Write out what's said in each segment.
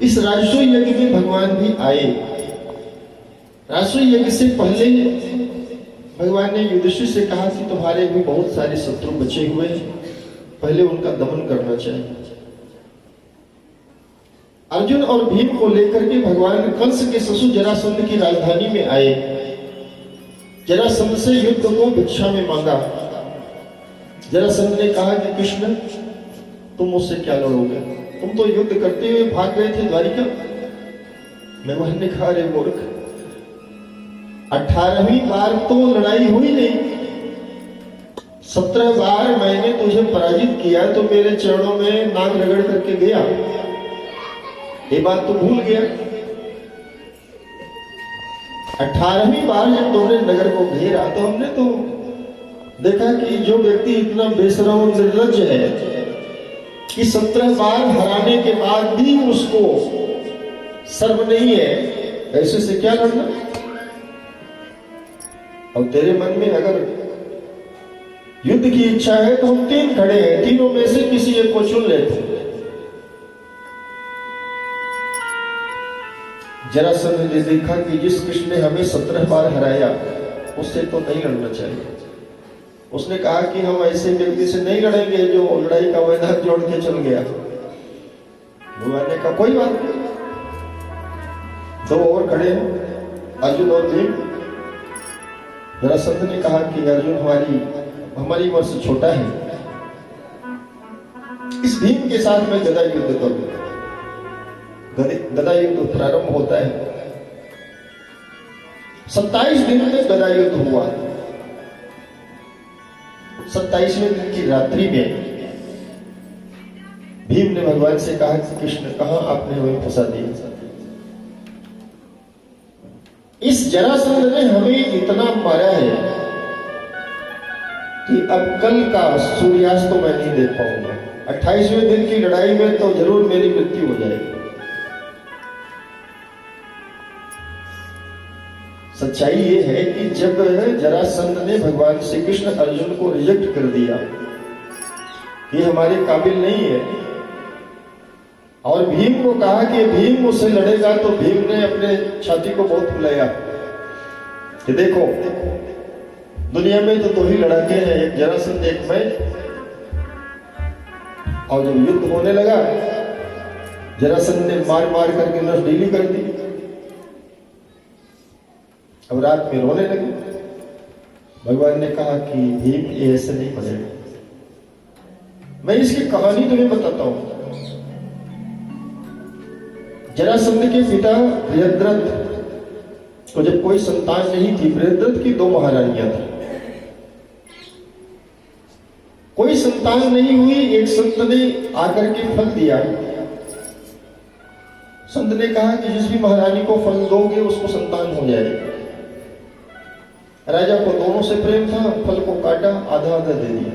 इस राजसूय यज्ञ में भगवान भी आए। राजसूय यज्ञ से पहले भगवान ने युधिष्ठिर से कहा कि तुम्हारे भी बहुत सारे शत्रु बचे हुए हैं, पहले उनका दमन करना चाहिए। अर्जुन और भीम को लेकर के भगवान कंस के ससुर जरासंध की राजधानी में आए। जरासंध से युद्ध को भिक्षा में मांगा। जरासंध ने कहा कि कृष्ण तुम मुझसे क्या लड़ोगे, तुम तो युद्ध करते हुए भाग गए थे द्वारिका। भगवान ने कहा, रे मूर्ख, 18वीं बार तो लड़ाई हुई नहीं, 17 बार मैंने तुझे पराजित किया तो मेरे चरणों में नाक रगड़ करके गया, ये बात तो भूल गया। 18वीं बार जब तुमने नगर को घेरा तो हमने तो देखा कि जो व्यक्ति इतना बेशरम और निर्लज्ज है कि 17 बार हराने के बाद भी उसको शर्म नहीं है, ऐसे से क्या लड़ना। और तेरे मन में अगर युद्ध की इच्छा है तो हम 3 खड़े हैं, तीनों में से किसी एक को चुन लेते। जरासंध ने देखा कि जिस कृष्ण ने हमें 17 बार हराया उससे तो नहीं लड़ना चाहिए। उसने कहा कि हम ऐसे व्यक्ति से नहीं लड़ेंगे जो लड़ाई का मैदान जोड़ के चल गया। भगवान ने कहा कोई बात नहीं, 2 और खड़े हैं, अर्जुन और भीम। जरासंध ने कहा कि अर्जुन हमारी उम्र से छोटा है, इस भीम के साथ मैं गदा युद्ध करूंगा। गदा युद्ध प्रारंभ होता है। 27 दिन में गदा युद्ध हुआ। 27वें दिन की रात्रि में भीम ने भगवान से कहा कि कृष्ण कहां आपने हमें फंसा दिया। इस जरासंध ने हमें इतना मारा है कि अब कल का सूर्यास्त तो मैं नहीं देख पाऊंगा। 28वें दिन की लड़ाई में तो जरूर मेरी मृत्यु हो जाएगी। सच्चाई ये है कि जब जरासंध ने भगवान श्री कृष्ण अर्जुन को रिजेक्ट कर दिया, ये हमारे काबिल नहीं है, और भीम को कहा कि भीम मुझसे लड़ेगा, तो भीम ने अपने छाती को बहुत फुलाया कि देखो दुनिया में तो 2 ही लड़ाके हैं, एक जरासंध एक मैं। और जब युद्ध होने लगा जरासंध ने मार मार करके नस ढीली कर दी। अब रात में रोने लगे। भगवान ने कहा कि भीम ये ऐसे नहीं बनेगा। मैं इसकी कहानी तुम्हें बताता हूं। जरासंध के पिता बृहद्रथ को जब कोई संतान नहीं थी, बृहद्रथ की 2 महारानियां थी, कोई संतान नहीं हुई। एक संत ने आकर के फल दिया। संत ने कहा कि जिस भी महारानी को फल दोगे उसको संतान हो जाएगी। राजा को दोनों से प्रेम था, फल को काटा, आधा आधा दे दिया।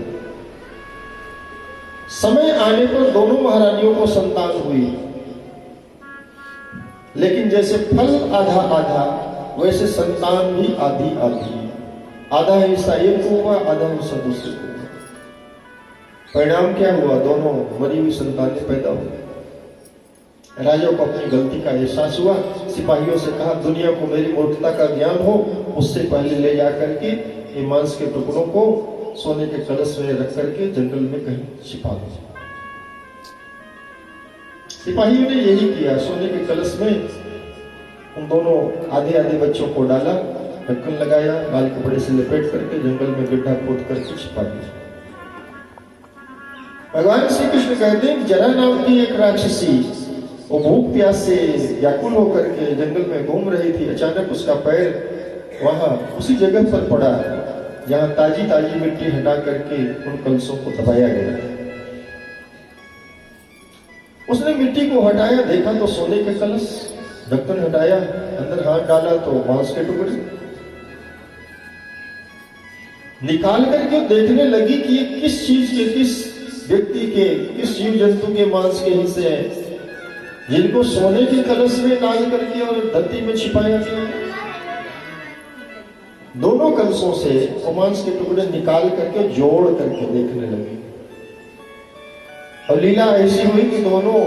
समय आने पर दोनों महारानियों को संतान हुई, लेकिन जैसे फल आधा आधा वैसे संतान भी आधी आधी। आधा हिस्सा एक को हुआ, आधा हिस्सा दूसरे को हुआ। परिणाम क्या हुआ? दोनों मरी हुई संतानें पैदा हुई। राजा को अपनी गलती का एहसास हुआ। सिपाहियों से कहा दुनिया को मेरी मूर्खता का ज्ञान हो, उससे पहले ले जाकर के ये मांस के टुकड़ों को सोने के कलश में रख करके जंगल में कहीं छिपा दो। सिपाहियों ने यही किया। सोने के कलश में उन दोनों आधे आधे बच्चों को डाला, ढक्कन लगाया, लाल कपड़े से लपेट करके जंगल में गड्ढा खोद करके छिपा दिया। भगवान श्री कृष्ण कहते हैं जरा नाम की एक राक्षसी वो भूख प्यास से व्याकुल होकर के जंगल में घूम रही थी। अचानक उसका पैर वहां उसी जगह पर पड़ा जहां ताजी ताजी मिट्टी हटा करके उन कलशों को दबाया गया। उसने मिट्टी को हटाया, देखा तो सोने के कलश, ढक्कन हटाया, अंदर हाथ डाला तो मांस के टुकड़े निकाल करके देखने लगी कि ये किस चीज के, किस व्यक्ति के, किस जीव जंतु के मांस के हिस्से हैं जिनको सोने के कलश में डाल करके और धरती में छिपाया गया। दोनों कलशों से वो मांस के टुकड़े निकाल करके जोड़ करके देखने लगी। और लीला ऐसी हुई कि दोनों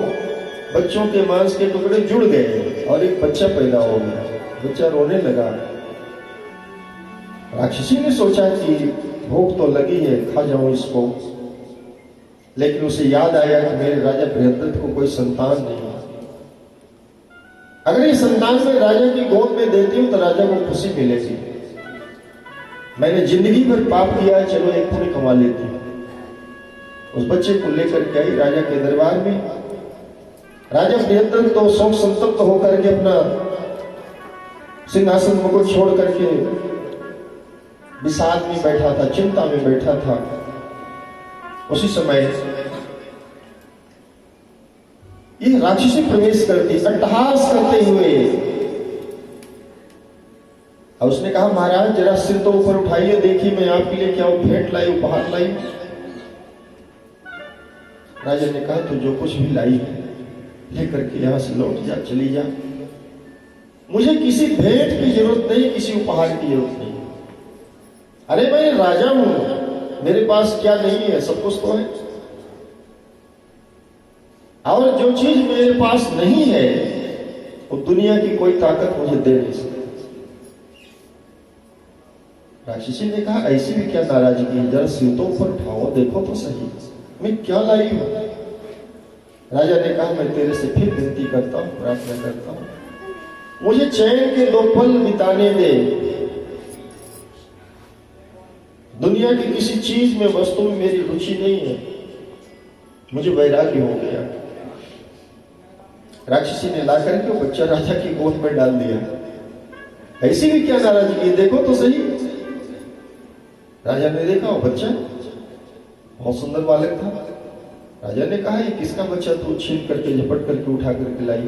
बच्चों के मांस के टुकड़े जुड़ गए और एक बच्चा पैदा हो गया। बच्चा रोने लगा। राक्षसी ने सोचा कि भूख तो लगी है, खा जाऊं इसको, लेकिन उसे याद आया कि मेरे राजा बृहद्रथ को कोई संतान नहीं है। अगर ये संतान मैं राजा की गोद में देती हूं तो राजा को खुशी मिलेगी। मैंने जिंदगी भर पाप किया है, चलो एक पुण्य कमा लेती हूं। उस बच्चे को लेकर के आई राजा के दरबार में। राजा बृहद्रथ तो शोक संतप्त होकर के अपना सिंहासन मुकुट छोड़ करके विषाद में बैठा था, चिंता में बैठा था। उसी समय ये राक्षसी प्रवेश करती, अट्टहास करते हुए, और उसने कहा महाराज जरा सिर तो ऊपर उठाइए, देखिए मैं आपके लिए क्या भेंट लाई, उपहार लाई। राजा ने कहा तू जो कुछ भी लाई है लेकर के यहां से लौट जा, चली जा। मुझे किसी भेंट की जरूरत नहीं, किसी उपहार की जरूरत नहीं। अरे मैं राजा हूं, मेरे पास क्या नहीं है, सब कुछ तो है। और जो चीज मेरे पास नहीं है वो दुनिया की कोई ताकत मुझे दे नहीं सकती। राक्षसी ने कहा ऐसी भी क्या नाराजगी है, जरा सिर तो ऊपर उठाओ, देखो तो सही मैं क्या लाई हूं। राजा ने कहा मैं तेरे से फिर विनती करता हूं, प्रार्थना करता हूं, मुझे चैन के 2 पल बिताने दे। दुनिया की किसी चीज में, वस्तु में मेरी रुचि नहीं है, मुझे वैराग्य हो गया। राक्षसी ने लाकर के वो बच्चा राजा की गोद में डाल दिया। ऐसी भी क्या नाराजगी, देखो तो सही। राजा ने देखा वो बच्चा बहुत सुंदर बालक था। राजा ने कहा ये किसका बच्चा तू छीन करके झपट करके उठा करके लाई।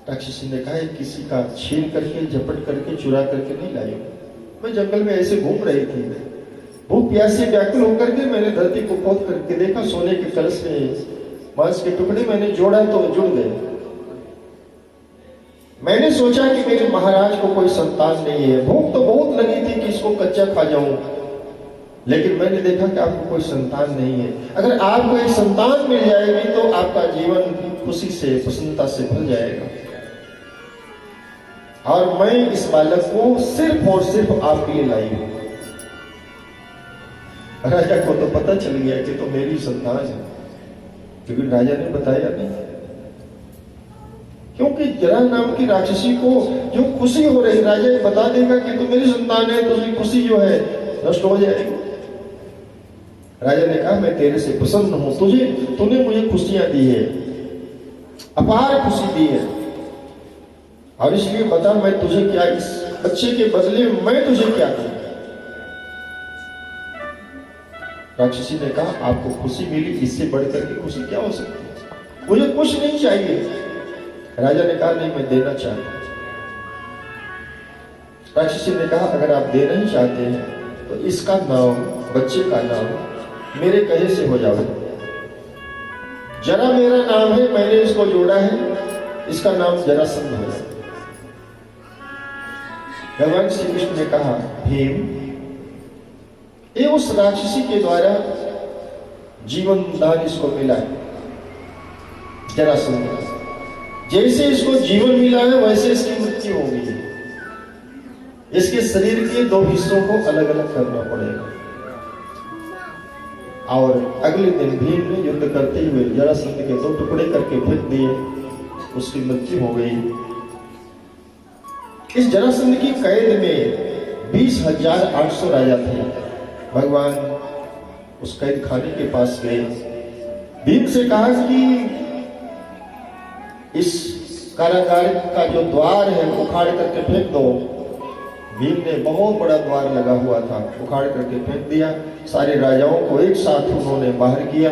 राक्षसी ने कहा किसी का छीन करके झपट करके चुरा करके नहीं लाई, मैं जंगल में ऐसे घूम रही थी, भूख प्यास से व्याकुल होकर के मैंने धरती को खोद करके देखा, सोने के कलश में मांस के टुकड़े मैंने जोड़ा तो जुड़ गए। मैंने सोचा कि मेरे महाराज को कोई संतान नहीं है, भूख तो बहुत लगी थी कि इसको कच्चा खा जाऊं, लेकिन मैंने देखा कि आपको कोई संतान नहीं है। अगर आपको एक संतान मिल जाएगी तो आपका जीवन खुशी से, प्रसन्नता से भर जाएगा। और मैं इस बालक को सिर्फ और सिर्फ आपके लिए लाई हूं। राजा को तो पता चल गया कि तो मेरी संतान है, लेकिन राजा ने बताया नहीं, क्योंकि जरा नाम की राक्षसी को जो खुशी हो रही, राजा बता देगा कि तू मेरी संतान है तो उसकी खुशी जो है नष्ट हो जाएगी। राजा ने कहा मैं तेरे से प्रसन्न हूं, तूने मुझे खुशियां दी है, अपार खुशी दी है, और इसलिए बता मैं तुझे क्या, इस बच्चे के बदले मैं तुझे क्या दूं। राक्षसी ने कहा आपको खुशी मिली, इससे बढ़कर के खुशी क्या हो सकती है, मुझे कुछ नहीं चाहिए। राजा ने कहा नहीं मैं देना चाहता हूं। राक्षसी ने कहा अगर आप देना ही चाहते हैं तो इसका नाम, बच्चे का नाम मेरे कहे से हो जाओ। जरा मेरा नाम है, मैंने इसको जोड़ा है, इसका नाम जरासंध हो जाए। भगवान श्री कृष्ण ने कहा भीम, ये उस राक्षसी के द्वारा जीवन दान इसको मिला है। जरासंध जैसे इसको जीवन मिला है वैसे इसकी मृत्यु होगी। इसके शरीर के 2 हिस्सों को अलग अलग करना पड़ेगा। और अगले दिन भीम ने युद्ध करते हुए जरासंध के 2 टुकड़े करके फेंक दिए, उसकी मृत्यु हो गई। इस जरासंध की कैद में 20,800 राजा थे। भगवान उस कैद खाने के पास गए, भीम से कहा कि इस कारागार का जो द्वार है उखाड़ करके फेंक दो। भीम ने बहुत बड़ा द्वार लगा हुआ था, उखाड़ करके फेंक दिया। सारे राजाओं को एक साथ उन्होंने बाहर किया।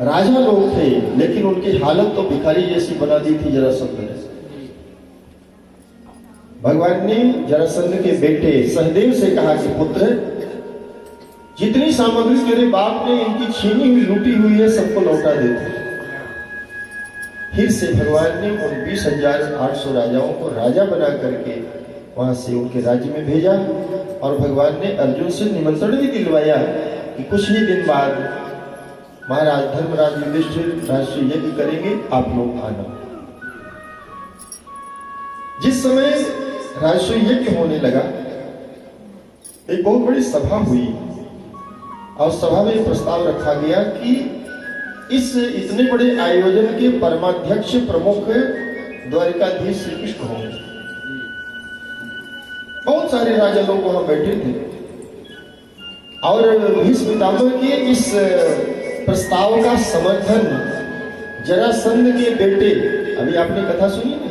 राजा लोग थे लेकिन उनकी हालत तो भिखारी जैसी बना दी थी जरासंध ने। भगवान ने जरासंध के बेटे सहदेव से कहा कि पुत्र, जितनी सामग्री तेरे बाप ने इनकी छीनी हुई लूटी हुई है सबको लौटा देते। फिर से भगवान ने उन 20,800 राजाओं को राजा बना करके वहां से उनके राज्य में भेजा। और भगवान ने अर्जुन से निमंत्रण भी दिलवाया कि कुछ ही दिन बाद महाराज धर्मराज युधिष्ठिर राष्ट्रीय यज्ञ करेंगे, आप लोग आना। जिस समय राष्ट्रीय यज्ञ होने लगा, एक बहुत बड़ी सभा हुई और सभा में प्रस्ताव रखा गया कि इस इतने बड़े आयोजन के परमाध्यक्ष प्रमुख द्वारिकाधीश श्री कृष्ण होंगे। बहुत सारे राजा लोग वहां बैठे थे और भीष्म पितामह के इस प्रस्ताव का समर्थन जरासंध के बेटे, अभी आपने कथा सुनी ना,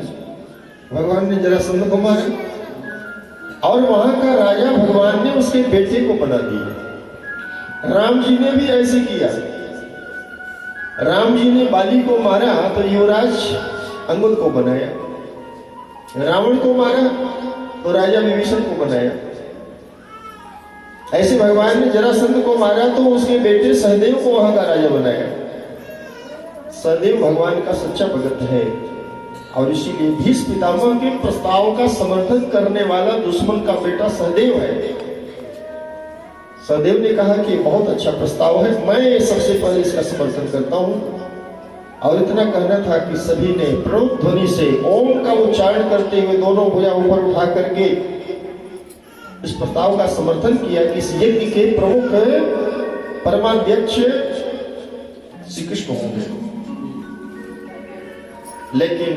भगवान ने जरासंध को मारा और वहां का राजा भगवान ने उसके बेटे को बना दिया। राम जी ने भी ऐसे किया। राम जी ने बाली को मारा तो युवराज अंगद को बनाया, रावण को मारा तो राजा विभीषण को बनाया। ऐसे भगवान ने जरासंध को मारा तो उसके बेटे सहदेव को वहां का राजा बनाया। सहदेव भगवान का सच्चा भगत है और इसीलिए भीष्म पितामह के प्रस्ताव का समर्थन करने वाला दुश्मन का बेटा सहदेव है। सहदेव ने कहा कि बहुत अच्छा प्रस्ताव है, मैं सबसे पहले इसका समर्थन करता हूं। और इतना कहना था कि सभी ने प्रणव ध्वनि से ओम का उच्चारण करते हुए दोनों भुजा ऊपर उठा करके इस प्रस्ताव का समर्थन किया कि इस यज्ञ के प्रमुख परमाध्यक्ष श्री कृष्ण होंगे। लेकिन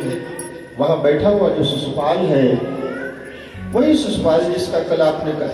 वहां बैठा हुआ जो शिशुपाल है, वही शिशुपाल जिसका कल आपने कहा